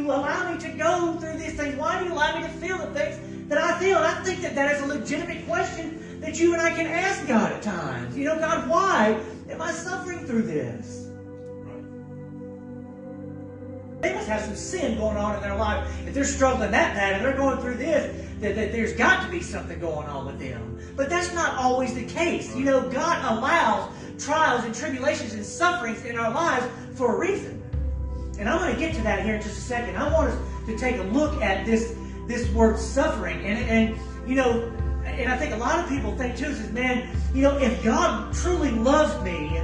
you allow me to go through these things? Why do you allow me to feel the things that I feel? And I think that is a legitimate question that you and I can ask God at times. God, why am I suffering through this? They must have some sin going on in their life. If they're struggling that bad and they're going through this, that there's got to be something going on with them. But that's not always the case. God allows trials and tribulations and sufferings in our lives for a reason. And I'm going to get to that here in just a second. I want us to take a look at this word suffering. And I think a lot of people think too, says, man, if God truly loves me,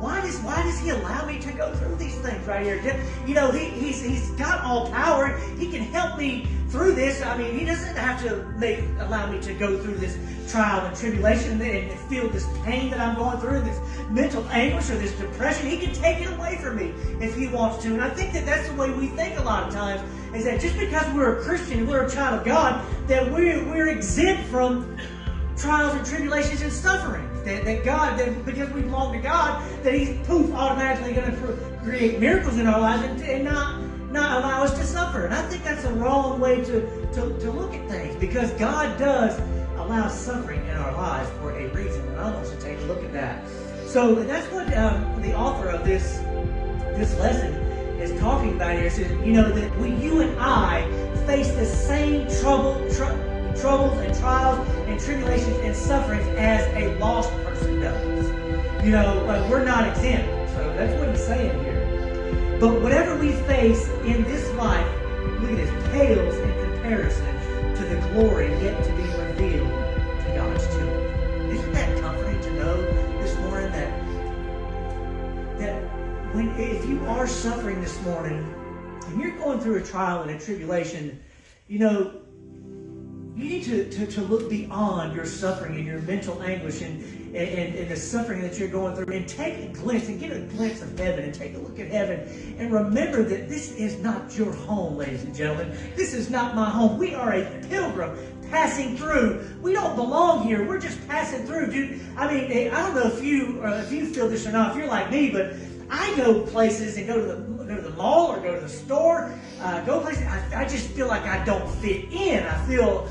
why does He allow me to go through these things right here? He's got all power. He can help me through this. I mean, He doesn't have to allow me to go through this trial and tribulation and feel this pain that I'm going through, this mental anguish or this depression. He can take it away from me if He wants to. And I think that that's the way we think a lot of times, is that just because we're a Christian, we're a child of God, that we're exempt from trials and tribulations and suffering. That God, because we belong to God, that He's automatically going to create miracles in our lives and not allow us to suffer. And I think that's a wrong way to look at things, because God does allow suffering in our lives for a reason. And I want us to take a look at that. So that's what the author of this lesson is talking about here. It says, that when you and I face the same troubles and trials and tribulations and sufferings as a lost person does. We're not exempt. So that's what he's saying here. But whatever we face in this life, look at this, pales in comparison to the glory yet to be revealed to God's children. Isn't that comforting to know this morning that if you are suffering this morning and you're going through a trial and a tribulation, you need to look beyond your suffering and your mental anguish and the suffering that you're going through, and take a glimpse and get a glimpse of heaven and take a look at heaven and remember that this is not your home, ladies and gentlemen. This is not my home. We are a pilgrim passing through. We don't belong here. We're just passing through, dude. I mean, I don't know if you feel this or not, if you're like me, but I go places and go to the mall or go to the store, go places. I just feel like I don't fit in. I feel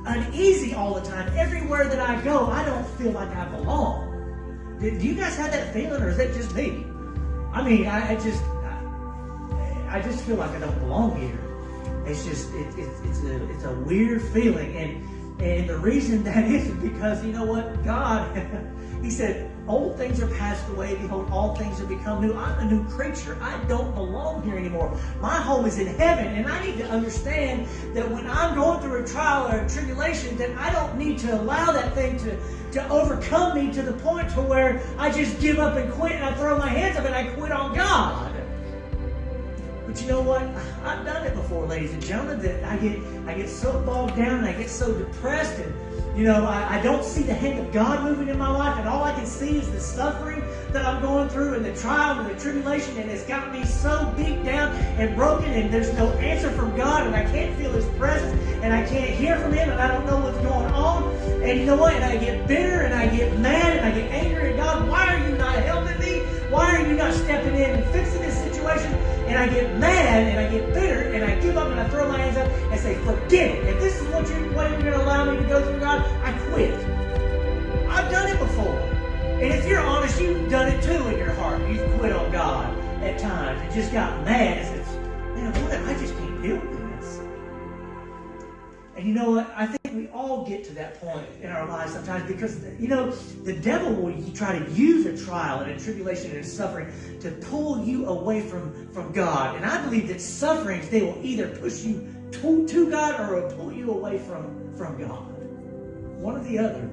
uneasy all the time. Everywhere that I go, I don't feel like I belong. Do you guys have that feeling, or is that just me? I mean, I just feel like I don't belong here. It's just it's a weird feeling, and the reason that is because you know what, God, He said, old things are passed away, behold, all things have become new. I'm a new creature. I don't belong here anymore. My home is in heaven, and I need to understand that when I'm going through a trial or a tribulation, that I don't need to allow that thing to overcome me to the point to where I just give up and quit, and I throw my hands up and I quit on God. But you know what? I've done it before, ladies and gentlemen, that I get so bogged down and I get so depressed, and I don't see the hand of God moving in my life, and all I can see is the suffering that I'm going through and the trial and the tribulation, and it's got me so beat down and broken, and there's no answer from God, and I can't feel His presence, and I can't hear from Him, and I don't know what's going on. And you know what? And I get bitter, and I get mad, and I get angry at God. Why are you not helping me? Why are you not stepping in and fixing this situation? And I get mad, and I get bitter, and I give up, and I throw my hands up and say, forget it. If this is what you're going to allow me to go through, God, I quit. I've done it before. And if you're honest, you've done it too in your heart. You've quit on God at times and just got mad and said, man, what? I just can't deal with this. And you know what? I think we all get to that point in our lives sometimes, because, the devil will try to use a trial and a tribulation and a suffering to pull you away from God. And I believe that sufferings, they will either push you to God or will pull you away from God. One or the other.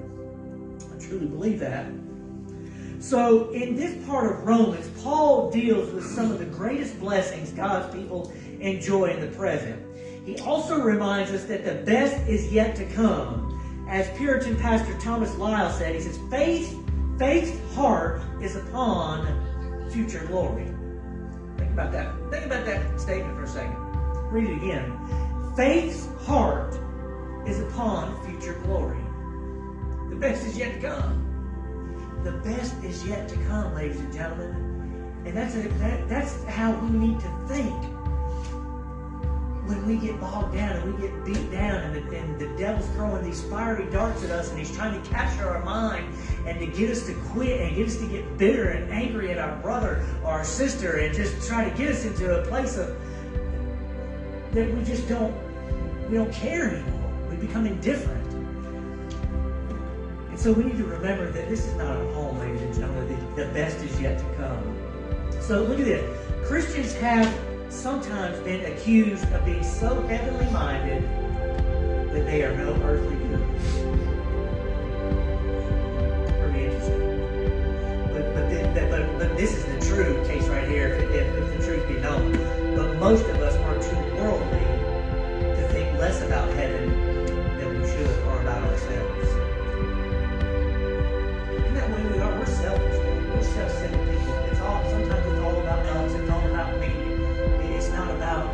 I truly believe that. So in this part of Romans, Paul deals with some of the greatest blessings God's people enjoy in the present. He also reminds us that the best is yet to come. As Puritan pastor Thomas Lyle said, he says, faith's heart is upon future glory. Think about that. Think about that statement for a second. Read it again. Faith's heart is upon future glory. The best is yet to come. The best is yet to come, ladies and gentlemen. And that's how we need to think. when we get bogged down and we get beat down and the devil's throwing these fiery darts at us and he's trying to capture our mind and to get us to quit and get us to get bitter and angry at our brother or our sister and just try to get us into a place of that we just don't care anymore. We become indifferent. And so we need to remember that this is not a home, ladies and gentlemen. The best is yet to come. So look at this. Christians have sometimes been accused of being so heavenly minded that they are no earthly good. Pretty interesting. But this is the true case right here, if the truth be known. But most of us are too worldly to think less about heaven than we should, or about ourselves. Isn't that way we are? We're selfish. We're self-centered people. Sometimes it's all about us. It's all about me. It's not about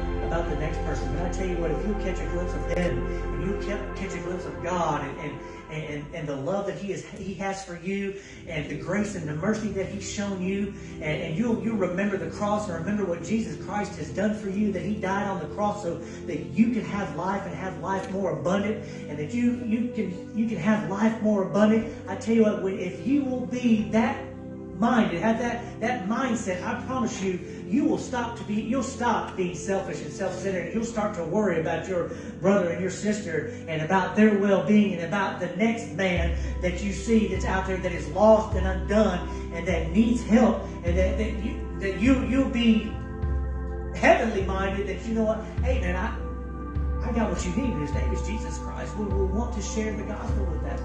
the next person. But I tell you what, if you catch a glimpse of heaven, and you catch a glimpse of God, and the love that He has for you, and the grace and the mercy that He's shown you, and you'll remember the cross and remember what Jesus Christ has done for you, that He died on the cross so that you can have life and have life more abundant, and that you can have life more abundant. I tell you what, if you will be that minded, have that mindset, I promise you, you'll stop being selfish and self-centered. You'll start to worry about your brother and your sister and about their well-being and about the next man that you see that's out there that is lost and undone and that needs help, and that you'll be heavenly minded, that you know what, hey man, I got what you need, and His name is Jesus Christ. We want to share the gospel with that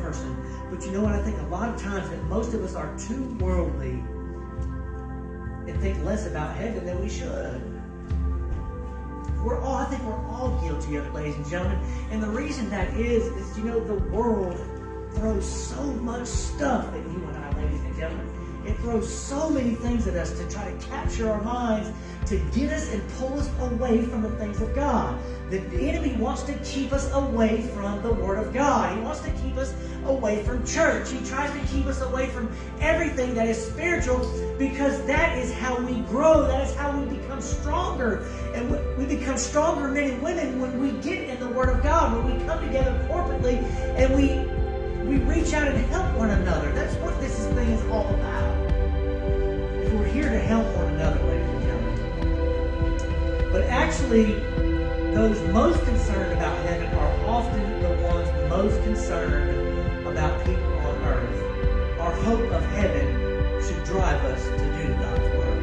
person. But you know what? I think a lot of times that most of us are too worldly and think less about heaven than we should. I think we're all guilty of it, ladies and gentlemen. And the reason that is the world throws so much stuff at you and I, ladies and gentlemen. It throws so many things at us to try to capture our minds, to get us and pull us away from the things of God. The enemy wants to keep us away from the Word of God. He wants to keep us away from church. He tries to keep us away from everything that is spiritual, because that is how we grow. That is how we become stronger. And we become stronger men and women when we get in the Word of God, when we come together corporately and we reach out and help one another. That's what this thing is all about. We're here to help one another, ladies and gentlemen. But actually, those most concerned about heaven are often the ones most concerned about people on earth. Our hope of heaven should drive us to do God's word.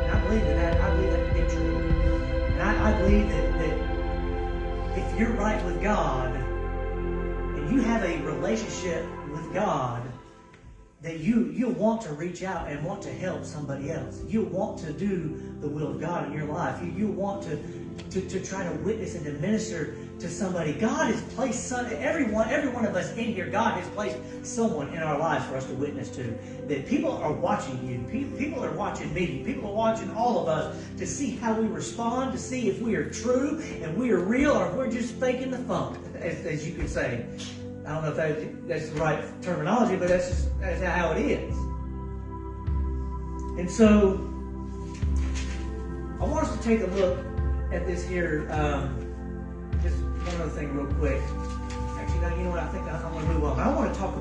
And I believe that to be true. And I believe that if you're right with God, and you have a relationship with God, that you'll want to reach out and want to help somebody else. You'll want to do the will of God in your life. You'll want to try to witness and to minister to somebody. God has placed every one of us in here. God has placed someone in our lives for us to witness to. That people are watching you. People are watching me. People are watching all of us to see how we respond, to see if we are true and we are real, or if we're just faking the funk, as you could say. I don't know if that's the right terminology, but that's how it is. And so, I want us to take a look at this here. Just one other thing, real quick. Actually, now you know what? I think I want to move on. I want to talk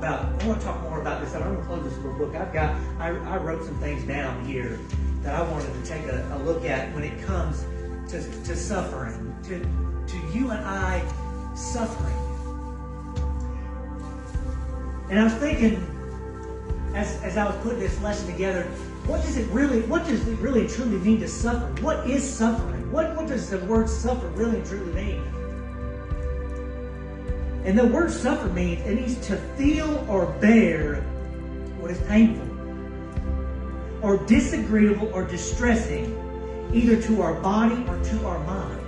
more about this. I'm going to close this little book. I wrote some things down here that I wanted to take a look at when it comes to suffering, to you and I suffering. And I was thinking, as I was putting this lesson together, what does it really and truly mean to suffer? What is suffering? What does the word suffer really and truly mean? And the word suffer means to feel or bear what is painful, or disagreeable or distressing, either to our body or to our mind.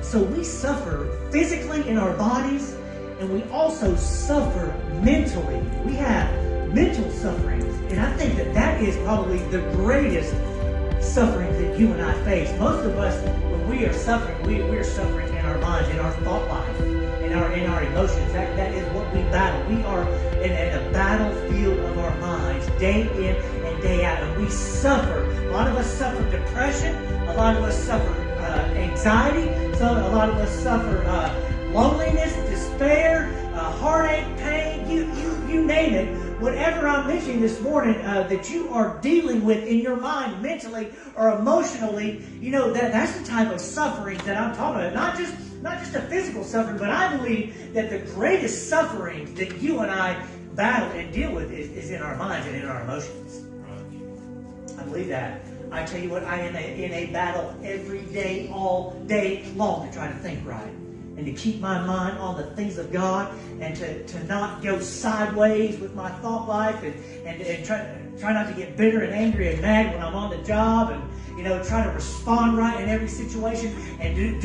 So we suffer physically in our bodies, and we also suffer mentally. We have mental sufferings. And I think that is probably the greatest suffering that you and I face. Most of us, when we are suffering, we're suffering in our minds, in our thought life, in our emotions. That is what we battle. We are in a battlefield of our minds, day in and day out. And we suffer. A lot of us suffer depression. A lot of us suffer anxiety. A lot of us suffer loneliness, despair, heartache, pain, you name it. Whatever I'm mentioning this morning that you are dealing with in your mind, mentally or emotionally, that's the type of suffering that I'm talking about. Not just a physical suffering, but I believe that the greatest suffering that you and I battle and deal with is in our minds and in our emotions. I believe that. I tell you what, I am in a battle every day, all day long, to try to think right. And to keep my mind on the things of God, and to not go sideways with my thought life, and try not to get bitter and angry and mad when I'm on the job, and try to respond right in every situation, and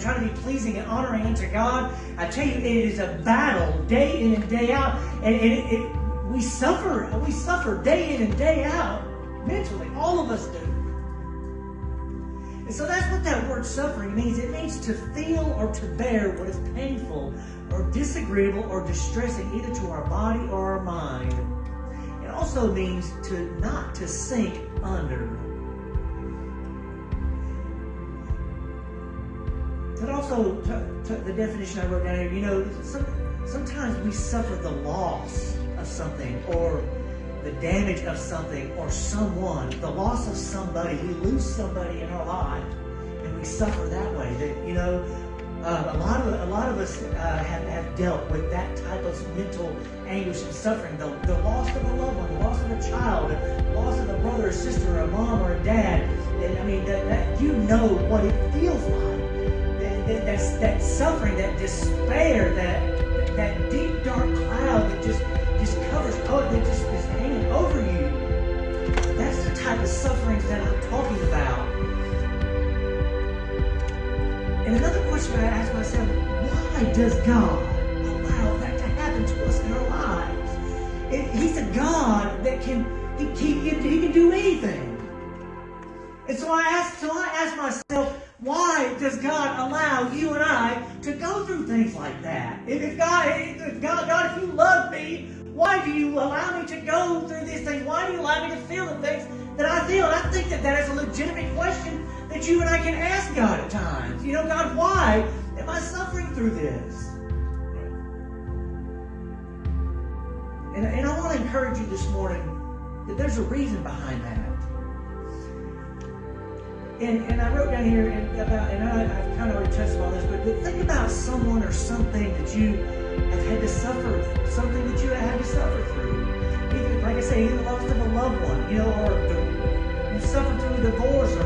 try to be pleasing and honoring unto God. I tell you, it is a battle day in and day out, and we suffer day in and day out mentally. All of us do. And so that's what that word suffering means. It means to feel or to bear what is painful or disagreeable or distressing either to our body or our mind. It also means not to sink under. But also, the definition I wrote down here, sometimes we suffer the loss of something, or the damage of something or someone, the loss of somebody. We lose somebody in our life, and we suffer that way. That a lot of us have dealt with that type of mental anguish and suffering. The loss of a loved one, the loss of a child, the loss of a brother or sister, or a mom or a dad. And, that you know what it feels like. That suffering, that despair, that deep dark cloud that just covers, that just is hanging over you. That's the type of suffering that I'm talking about. And another question I ask myself, why does God allow that to happen to us in our lives? He's a God that he can do anything. And so I ask myself, why does God allow you and I to go through things like that? If God, if you love me, why do you allow me to go through these things? Why do you allow me to feel the things that I feel? And I think that is a legitimate question that you and I can ask God at times. God, why am I suffering through this? And I want to encourage you this morning that there's a reason behind that. And I wrote down here I've kind of already touched on this, but think about someone or something that you have had to suffer, something that you have had to suffer through. Either, like I say, either loss of a loved one, or you suffered through a divorce, or